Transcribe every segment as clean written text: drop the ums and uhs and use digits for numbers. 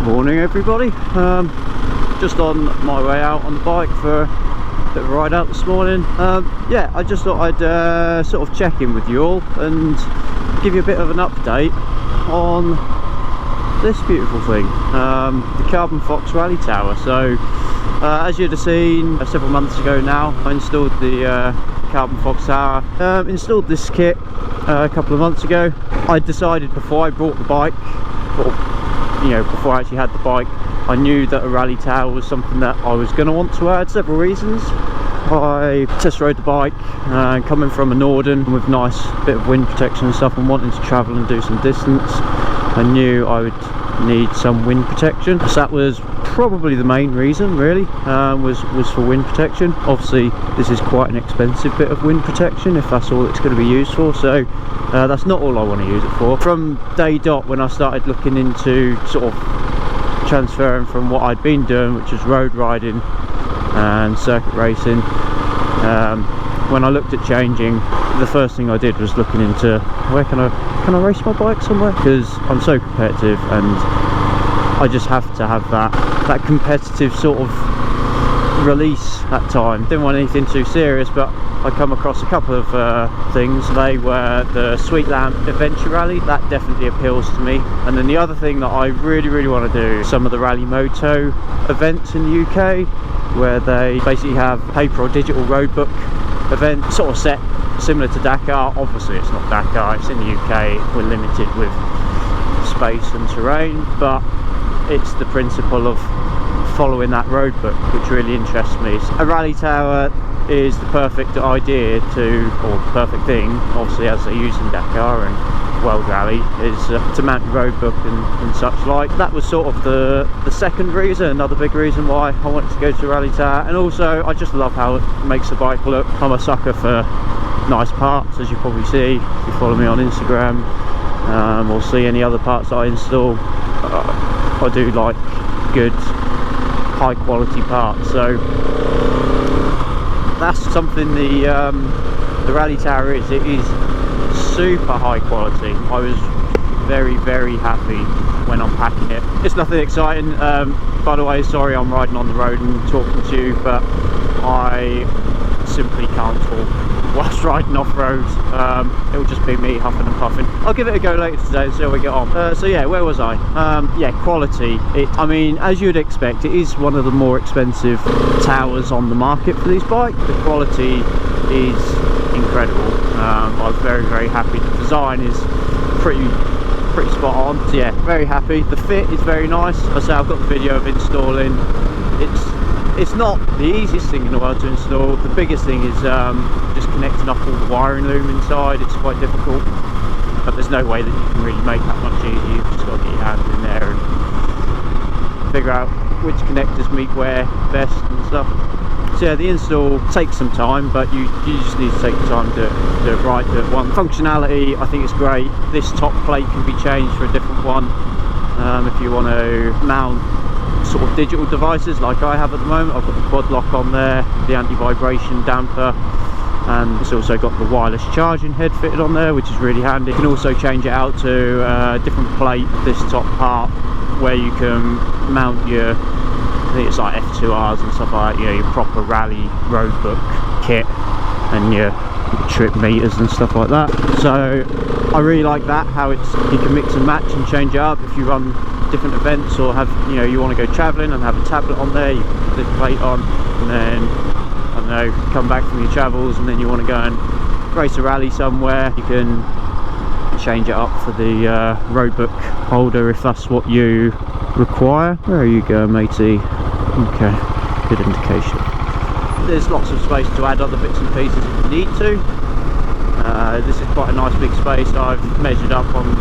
Morning everybody, just on my way out on the bike for a bit of a ride out this morning. Yeah, I just thought I'd sort of check in with you all and give you a bit of an update on this beautiful thing, the Carbon Fox Rally Tower. So as you'd have seen several months ago now, I installed the Carbon Fox Tower. Installed this kit a couple of months ago. I decided before I bought the bike, before I actually had the bike, I knew that a rally tower was something that I was going to want to add. Several reasons. I test rode the bike, coming from a Norden with nice bit of wind protection and stuff, and wanting to travel and do some distance. I knew I would need some wind protection, so that was probably the main reason, really, was for wind protection. Obviously this is quite an expensive bit of wind protection if that's all it's going to be used for, so that's not all I want to use it for. From day dot, when I started looking into sort of transferring from what I'd been doing, which was road riding and circuit racing, when I looked at changing, the first thing I did was looking into where can I race my bike somewhere, because I'm so competitive and I just have to have that competitive sort of release at time. Didn't want anything too serious, but I come across a couple of things. They were the Sweet Lamp Adventure Rally, that definitely appeals to me. And then the other thing that I really want to do, some of the Rally Moto events in the UK, where they basically have paper or digital roadbook event, sort of set similar to Dakar. Obviously it's not Dakar, it's in the UK, we're limited with space and terrain, but it's the principle of following that roadbook which really interests me. A rally tower is the perfect idea or the perfect thing, obviously, as they use in Dakar and World Rally, is to mount your roadbook and such like. That was sort of the second reason, another big reason why I wanted to go to a rally tower. And also I just love how it makes the bike look. I'm a sucker for nice parts, as you probably see if you follow me on Instagram, or see any other parts that I install. I do like good high quality parts, so that's something the rally tower is. It is super high quality. I was very happy when unpacking it. It's nothing exciting, by the way, sorry I'm riding on the road and talking to you, but I simply can't talk whilst riding off-road. It'll just be me huffing and puffing. I'll give it a go later today and see how we get on. So yeah, where was I? Yeah, quality. I mean, as you'd expect, it is one of the more expensive towers on the market for these bikes. The quality is incredible. I was very happy. The design is pretty spot on. So yeah, very happy. The fit is very nice. As I say, I've got the video of installing. It's not the easiest thing in the world to install. The biggest thing is just connecting up all the wiring loom inside. It's quite difficult, but there's no way that you can really make that much easier. You've just got to get your hand in there and figure out which connectors meet where best and stuff. So yeah, the install takes some time, but you just need to take the time to do it right, do it once. Functionality, I think it's great. This top plate can be changed for a different one if you want to mount sort of digital devices like I have at the moment. I've got the quad lock on there, the anti-vibration damper, and it's also got the wireless charging head fitted on there, which is really handy. You can also change it out to a different plate, this top part, where you can mount your, I think it's like F2Rs and stuff like that, your proper rally roadbook kit and your trip meters and stuff like that. So I really like that, how you can mix and match and change it up if you run different events, or have, you want to go travelling and have a tablet on there, you can put this plate on, and then, I don't know, come back from your travels and then you want to go and race a rally somewhere, you can change it up for the roadbook holder if that's what you require. Where are you going, matey? Okay, good indication. There's lots of space to add other bits and pieces if you need to. This is quite a nice big space. I've measured up, I'm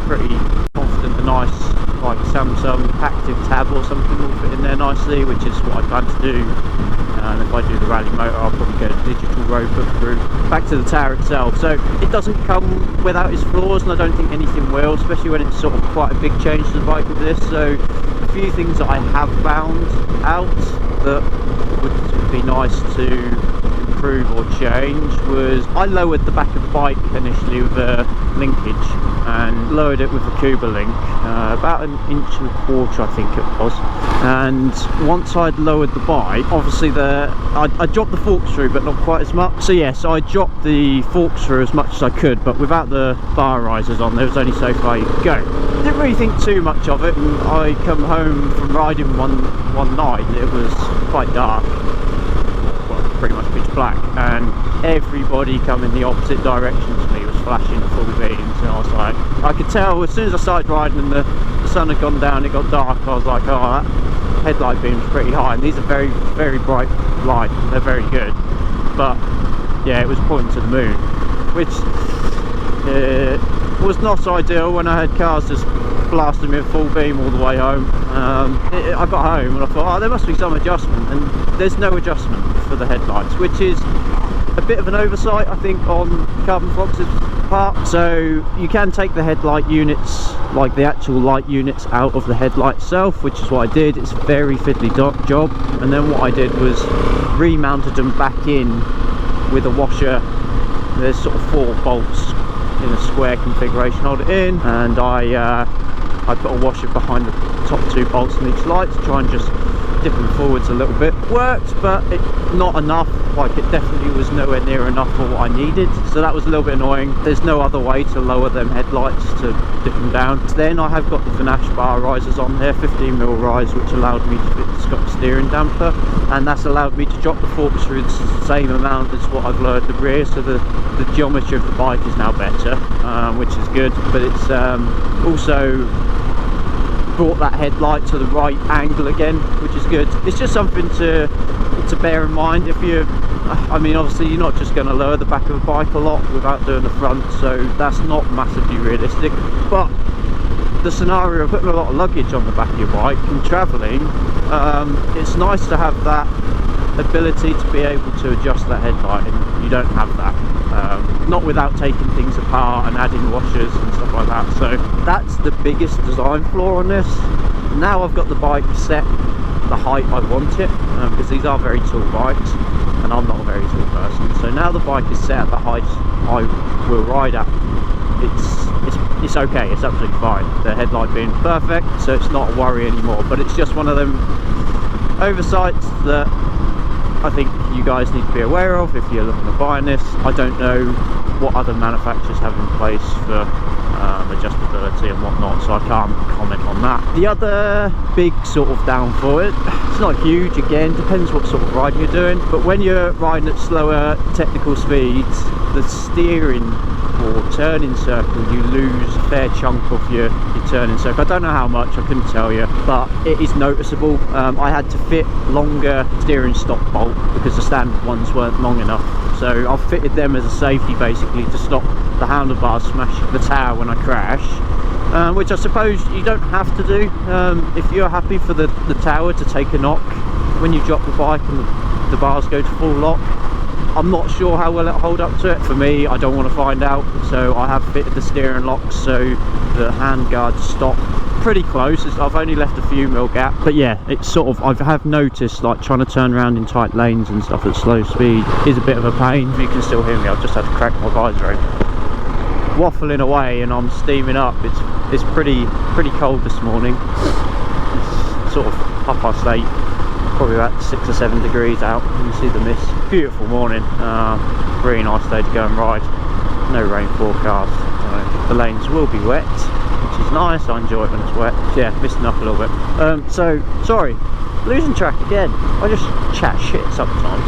pretty confident a nice like Samsung active tab or something will fit in there nicely, which is what I plan to do. And if I do the rally motor, I'll probably go digital roadbook route. Back to the tower itself, so it doesn't come without its flaws, and I don't think anything will, especially when it's sort of quite a big change to the bike with this. So a few things that I have found out that would be nice to improve or change was, I lowered the back of the bike initially with a linkage, and lowered it with a Cuba link, about 1.25 inches I think it was. And once I'd lowered the bike, obviously I dropped the forks through, but not quite as much. So yes, I dropped the forks through as much as I could, but without the bar risers on, there was only so far you could go. Didn't really think too much of it, and I come home from riding one night. It was quite dark, well, pretty much pitch black, and everybody coming the opposite direction to me was flashing full beams, and I was like, I could tell as soon as I started riding and the sun had gone down, it got dark, I was like, oh, that headlight beam's pretty high, and these are very, very bright light, they're very good. But yeah, it was pointing to the moon, which was not ideal when I had cars just blasting me at full beam all the way home. I got home and I thought, oh, there must be some adjustment, and there's no adjustment for the headlights, which is a bit of an oversight, I think, on Carbon Fox's part. So you can take the headlight units, like the actual light units, out of the headlight itself, which is what I did. It's a very fiddly job. And then what I did was remounted them back in with a washer. There's sort of 4 bolts in a square configuration, hold it in, and I put a washer behind the top 2 bolts in each light to try and just dip them forwards a little bit. Worked, but not enough. Like, it definitely was nowhere near enough for what I needed, so that was a little bit annoying. There's no other way to lower them headlights to dip them down. Then I have got the Finash bar risers on there, 15mm rise, which allowed me to fit the Scott steering damper, and that's allowed me to drop the forks through the same amount as what I've lowered the rear, so the geometry of the bike is now better, which is good. But it's also brought that headlight to the right angle again, which is good. It's just something to bear in mind. If you, I mean, obviously you're not just going to lower the back of a bike a lot without doing the front, so that's not massively realistic. But the scenario of putting a lot of luggage on the back of your bike and travelling, it's nice to have that ability to be able to adjust that headlight, and you don't have that. Not without taking things apart and adding washers and stuff like that. So that's the biggest design flaw on this. Now I've got the bike set the height I want it, because these are very tall bikes and I'm not a very tall person. So now the bike is set at the height I will ride at. It's okay, it's absolutely fine. The headlight being perfect, so it's not a worry anymore. But it's just one of them oversights that I think you guys need to be aware of if you're looking at buying this. I don't know what other manufacturers have in place for adjustability and whatnot, so I can't comment on that. The other big sort of downfall, it's not huge, again, depends what sort of riding you're doing, but when you're riding at slower technical speeds, the steering or turning circle, you lose a fair chunk of your turning circle. I don't know how much, I couldn't tell you, but it is noticeable. I had to fit longer steering stop bolt because the standard ones weren't long enough, so I've fitted them as a safety basically to stop the handlebars smashing the tower when I crash, which I suppose you don't have to do if you're happy for the tower to take a knock when you drop the bike and the bars go to full lock. I'm not sure how well it'll hold up to it. For me, I don't want to find out, so I have fitted the steering locks so the hand guards stop pretty close. I've only left a few mil gap, but yeah, it's sort of, I have noticed like trying to turn around in tight lanes and stuff at slow speed is a bit of a pain. If you can still hear me, I've just had to crack my visor open. Waffling away and I'm steaming up. It's pretty cold this morning. It's sort of 8:30. Probably about 6 or 7 degrees out. You can see the mist. Beautiful morning. Really nice day to go and ride. No rain forecast. The lanes will be wet, which is nice. I enjoy it when it's wet. Yeah, misting up a little bit. So sorry, losing track again. I just chat shit sometimes.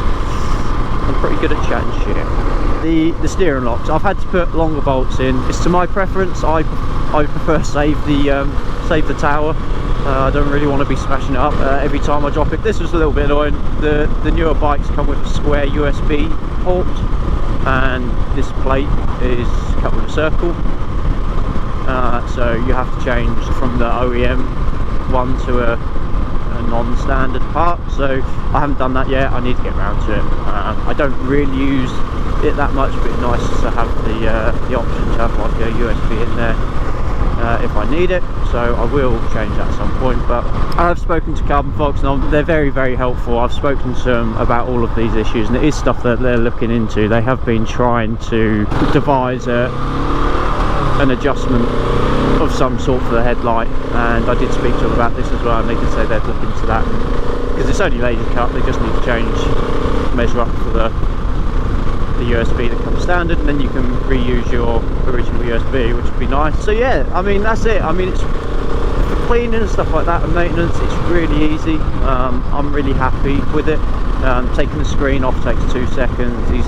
I'm pretty good at chatting shit. The steering locks, I've had to put longer bolts in. It's to my preference. I prefer save the tower. I don't really want to be smashing it up every time I drop it. This was a little bit annoying. The newer bikes come with a square USB port, and this plate is cut with a circle. So you have to change from the OEM one to a non-standard part. So I haven't done that yet. I need to get around to it. I don't really use it that much, but it's nice to have the option to have like a USB in there if I need it. So I will change that at some point. But I've spoken to Carbon Fox and they're very, very helpful. I've spoken to them about all of these issues, and it is stuff that they're looking into. They have been trying to devise a an adjustment of some sort for the headlight, and I did speak to them about this as well, and they did say they'd look into that, because it's only laser cut. They just need to measure up for the USB that comes standard, and then you can reuse your original USB, which would be nice. So yeah, I mean, that's it. I mean, it's cleaning and stuff like that and maintenance, it's really easy. I'm really happy with it. Taking the screen off takes 2 seconds. These,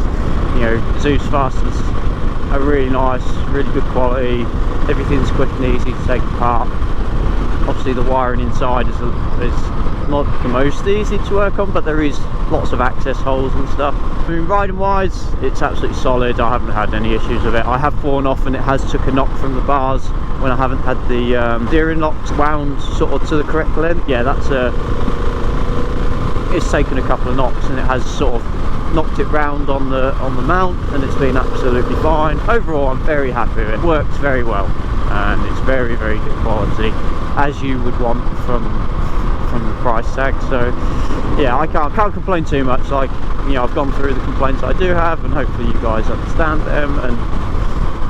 you know, Zeus fasteners are really nice, really good quality. Everything's quick and easy to take apart. Obviously the wiring inside is not the most easy to work on, but there is lots of access holes and stuff. I mean, riding wise, it's absolutely solid. I haven't had any issues with it. I have fallen off and it has took a knock from the bars when I haven't had the steering locks wound sort of to the correct length. Yeah, it's taken a couple of knocks, and it has sort of knocked it round on the mount, and it's been absolutely fine. Overall, I'm very happy with it. It works very well, and it's very, very good quality, as you would want from the price tag. So yeah, I can't complain too much. Like, you know, I've gone through the complaints I do have, and hopefully you guys understand them, and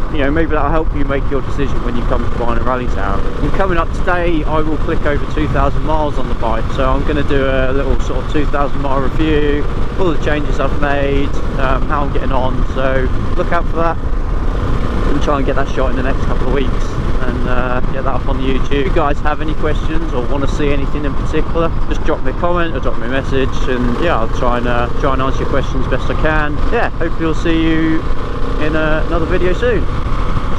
you know, maybe that'll help you make your decision when you come to buying a rally tower. And coming up today, I will click over 2,000 miles on the bike, so I'm going to do a little sort of 2,000 mile review, all the changes I've made, how I'm getting on, so look out for that. And try and get that shot in the next couple of weeks, and get that up on the YouTube. If you guys have any questions or want to see anything in particular, just drop me a comment or drop me a message, and yeah, I'll try and answer your questions best I can. Yeah, hopefully I'll see you in another video soon.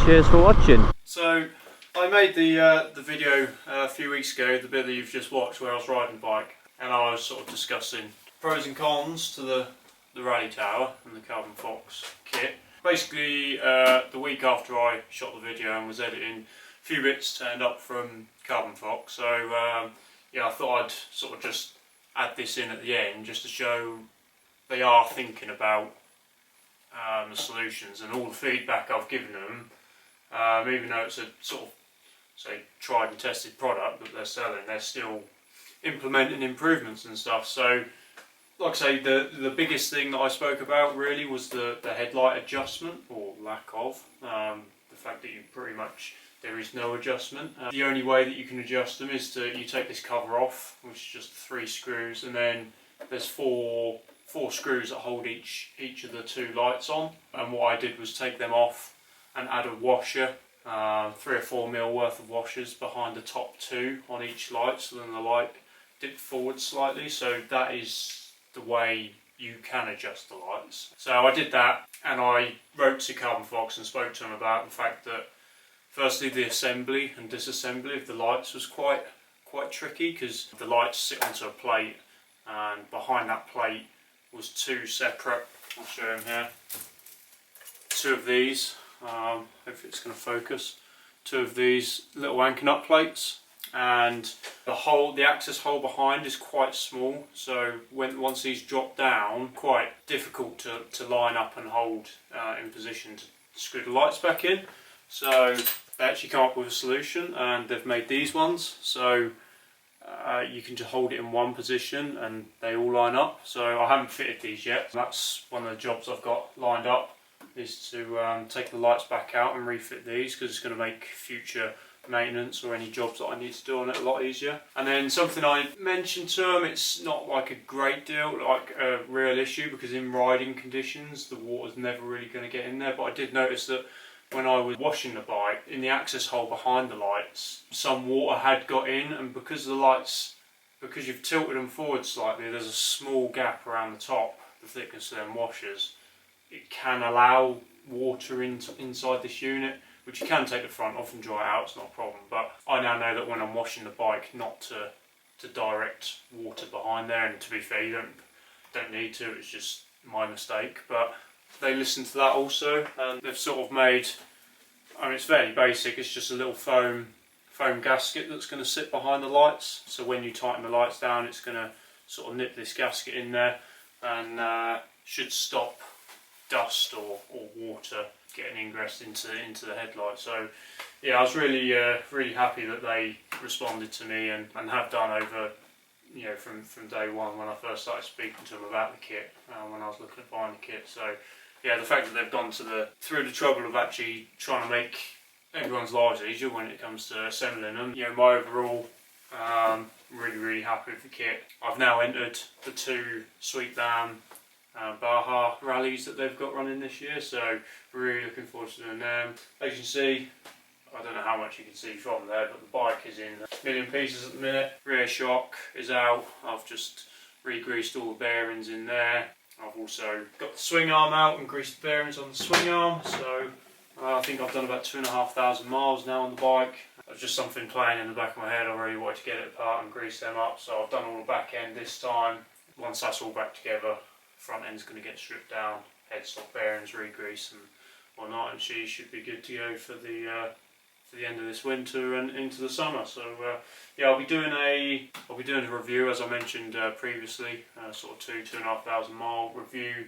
Cheers for watching. So I made the video a few weeks ago, the bit that you've just watched, where I was riding the bike, and I was sort of discussing pros and cons to the rally tower and the Carbon Fox kit. Basically, the week after I shot the video and was editing, a few bits turned up from Carbon Fox, so yeah, I thought I'd sort of just add this in at the end, just to show they are thinking about the solutions, and all the feedback I've given them, even though it's a sort of, say, tried and tested product that they're selling, they're still implementing improvements and stuff. So like I say, the biggest thing that I spoke about really was the headlight adjustment, or lack of. The fact that you pretty much, there is no adjustment. The only way that you can adjust them is you take this cover off, which is just 3 screws, and then there's four screws that hold each of the 2 lights on. And what I did was take them off and add a washer, 3 or 4 mil worth of washers behind the top 2 on each light, so then the light dipped forward slightly. So that is the way you can adjust the lights. So I did that, and I wrote to Carbon Fox and spoke to them about the fact that firstly the assembly and disassembly of the lights was quite tricky, because the lights sit onto a plate, and behind that plate was 2 separate, I'll show them here, 2 of these, hopefully it's going to focus, 2 of these little anchor nut plates, and the access hole behind is quite small, so once these drop down, quite difficult to line up and hold in position to screw the lights back in. So they actually come up with a solution, and they've made these ones, so you can just hold it in one position and they all line up. So I haven't fitted these yet. That's one of the jobs I've got lined up, is to take the lights back out and refit these, because it's going to make future maintenance or any jobs that I need to do on it a lot easier. And then something I mentioned to them, it's not like a great deal, like a real issue, because in riding conditions the water's never really going to get in there, but I did notice that when I was washing the bike, in the access hole behind the lights, some water had got in, and because you've tilted them forward slightly, there's a small gap around the top, the thickness of them washers. It can allow water inside this unit, which you can take the front off and dry it out, it's not a problem. But I now know that when I'm washing the bike, not to direct water behind there, and to be fair, you don't need to, it's just my mistake. But they listened to that also, and they've sort of made, I mean, it's fairly basic, it's just a little foam gasket that's going to sit behind the lights, so when you tighten the lights down, it's going to sort of nip this gasket in there, and should stop dust or water getting ingressed into the headlight. So yeah, I was really happy that they responded to me, and have done over, you know, from day one when I first started speaking to them about the kit, when I was looking at buying the kit. So yeah, the fact that they've gone through the trouble of actually trying to make everyone's lives easier when it comes to assembling them. You know, my overall, really happy with the kit. I've now entered the 2 Sweet Van Baja rallies that they've got running this year, so really looking forward to doing them. As you can see, I don't know how much you can see from there, but the bike is in a million pieces at the minute. Rear shock is out. I've just re-greased all the bearings in there. I've also got the swing arm out and greased the bearings on the swing arm, so I think I've done about 2,500 miles now on the bike. It was just something playing in the back of my head. I really wanted to get it apart and grease them up, so I've done all the back end this time. Once that's all back together, front end's going to get stripped down, headstock bearings, re-grease and whatnot, and she should be good to go for the end of this winter and into the summer. So yeah, I'll be doing a review, as I mentioned previously, sort of 2,500 mile review.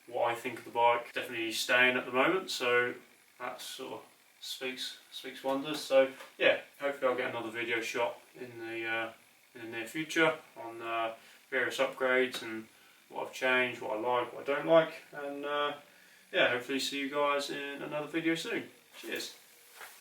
What I think of the bike, definitely staying at the moment, so that sort of speaks wonders. So yeah, hopefully I'll get another video shot in the near future on various upgrades and what I've changed, what I like, what I don't like, and yeah, hopefully see you guys in another video soon. Cheers.